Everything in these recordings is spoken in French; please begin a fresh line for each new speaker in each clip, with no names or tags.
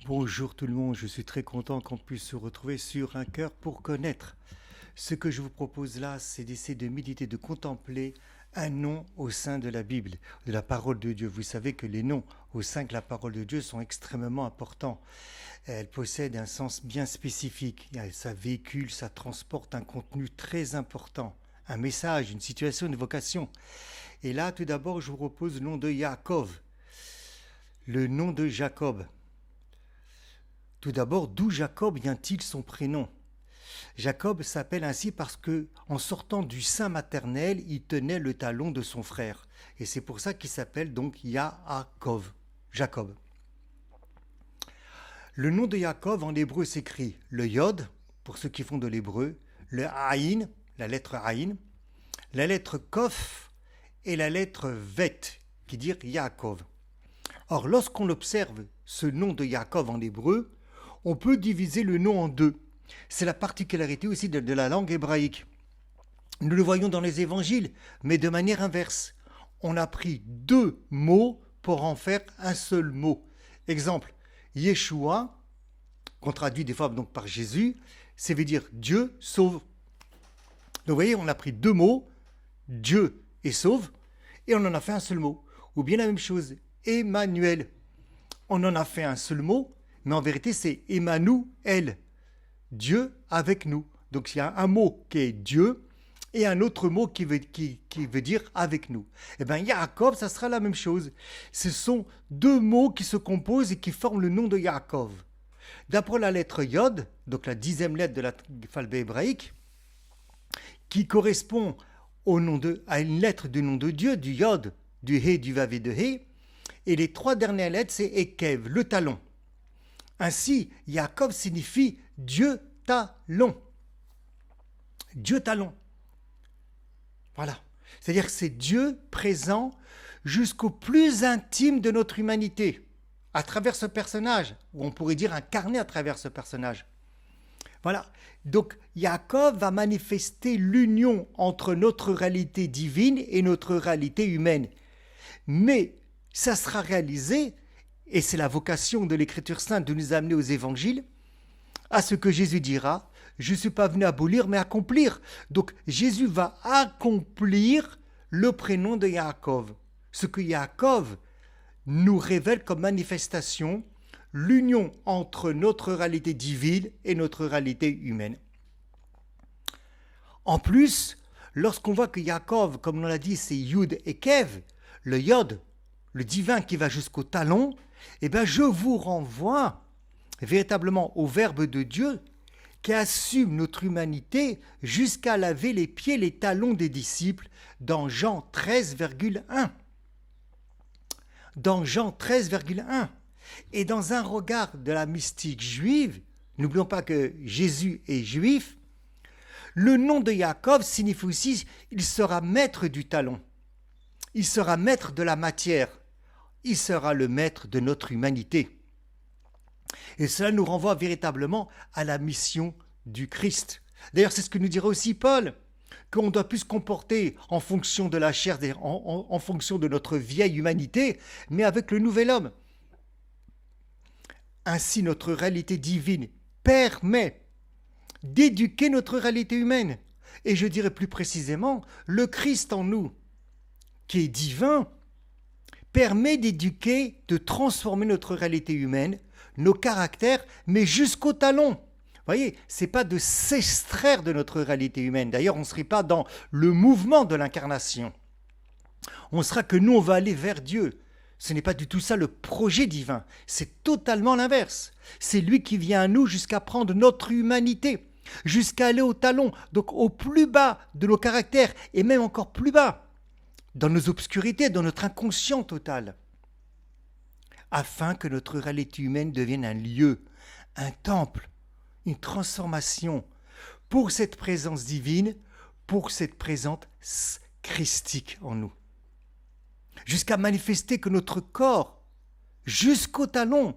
Bonjour tout le monde, je suis très content qu'on puisse se retrouver sur Un cœur pour connaître. Ce que je vous propose là, c'est d'essayer de méditer, de contempler un nom au sein de la Bible, de la parole de Dieu. Vous savez que les noms au sein de la parole de Dieu sont extrêmement importants. Elles possèdent un sens bien spécifique. Ça véhicule, ça transporte un contenu très important, un message, une situation, une vocation. Et là, tout d'abord, je vous propose le nom de Yaakov, le nom de Jacob. Tout d'abord, d'où Jacob vient-il son prénom? Jacob s'appelle ainsi parce que, en sortant du sein maternel, il tenait le talon de son frère. Et c'est pour ça qu'il s'appelle donc Yaakov, Jacob. Le nom de Yaakov en hébreu s'écrit le Yod, pour ceux qui font de l'hébreu, le Aïn, la lettre Aïn, la lettre Kof et la lettre Vet, qui dit Yaakov. Or, lorsqu'on observe ce nom de Yaakov en hébreu, on peut diviser le nom en deux. C'est la particularité aussi de la langue hébraïque. Nous le voyons dans les évangiles, mais de manière inverse. On a pris deux mots pour en faire un seul mot. Exemple, Yeshua, qu'on traduit des fois donc par Jésus, ça veut dire Dieu sauve. Donc vous voyez, on a pris deux mots, Dieu et sauve, et on en a fait un seul mot. Ou bien la même chose, Emmanuel. On en a fait un seul mot, mais en vérité c'est Emmanuel, Dieu avec nous. Donc il y a un mot qui est Dieu et un autre mot qui veut dire avec nous. Et bien Yaakov, ça sera la même chose. Ce sont deux mots qui se composent et qui forment le nom de Yaakov. D'après la lettre Yod, donc la 10e lettre de l'alphabet hébraïque, qui correspond à une lettre du nom de Dieu, du Yod, du He, du Vav et de He, et les trois dernières lettres, c'est Ekev, le talon. Ainsi, Yaakov signifie Dieu talon. Dieu talon. Voilà. C'est-à-dire que c'est Dieu présent jusqu'au plus intime de notre humanité, à travers ce personnage, ou on pourrait dire incarné à travers ce personnage. Voilà. Donc, Yaakov va manifester l'union entre notre réalité divine et notre réalité humaine. Mais ça sera réalisé, et c'est la vocation de l'Écriture sainte de nous amener aux évangiles, à ce que Jésus dira, je ne suis pas venu abolir, mais accomplir. Donc Jésus va accomplir le prénom de Yaakov. Ce que Yaakov nous révèle comme manifestation, l'union entre notre réalité divine et notre réalité humaine. En plus, lorsqu'on voit que Yaakov, comme on l'a dit, c'est Yud et Kev, le Yod, le divin qui va jusqu'au talon, eh bien je vous renvoie véritablement au Verbe de Dieu qui assume notre humanité jusqu'à laver les pieds, les talons des disciples dans Jean 13,1. Dans Jean 13,1. Et dans un regard de la mystique juive, n'oublions pas que Jésus est juif, le nom de Yaakov signifie aussi il sera maître du talon. Il sera maître de la matière. Il sera le maître de notre humanité. Et cela nous renvoie véritablement à la mission du Christ. D'ailleurs, c'est ce que nous dirait aussi Paul, qu'on ne doit plus se comporter en fonction de la chair, en fonction de notre vieille humanité, mais avec le nouvel homme. Ainsi, notre réalité divine permet d'éduquer notre réalité humaine. Et je dirais plus précisément, le Christ en nous, qui est divin, permet d'éduquer, de transformer notre réalité humaine, nos caractères, mais jusqu'au talon. Vous voyez, ce n'est pas de s'extraire de notre réalité humaine. D'ailleurs, on ne serait pas dans le mouvement de l'incarnation. On sera que nous, on va aller vers Dieu. Ce n'est pas du tout ça le projet divin. C'est totalement l'inverse. C'est lui qui vient à nous jusqu'à prendre notre humanité, jusqu'à aller au talon, donc au plus bas de nos caractères, et même encore plus bas, dans nos obscurités, dans notre inconscient total, afin que notre réalité humaine devienne un lieu, un temple, une transformation pour cette présence divine, pour cette présence christique en nous. Jusqu'à manifester que notre corps, jusqu'au talon,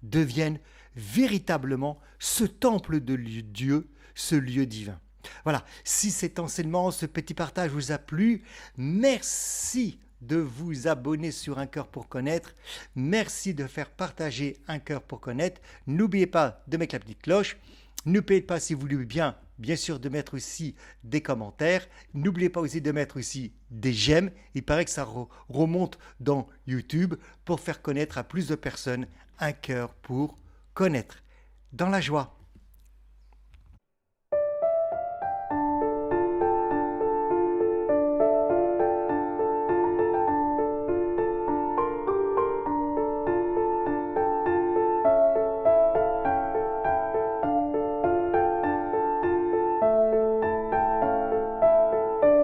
devienne véritablement ce temple de Dieu, ce lieu divin. Voilà, si cet enseignement, ce petit partage vous a plu, merci de vous abonner sur Un Cœur pour Connaître. Merci de faire partager Un Cœur pour Connaître. N'oubliez pas de mettre la petite cloche. N'oubliez pas, si vous voulez bien sûr, de mettre aussi des commentaires. N'oubliez pas aussi de mettre aussi des j'aime. Il paraît que ça remonte dans YouTube pour faire connaître à plus de personnes Un Cœur pour Connaître. Dans la joie.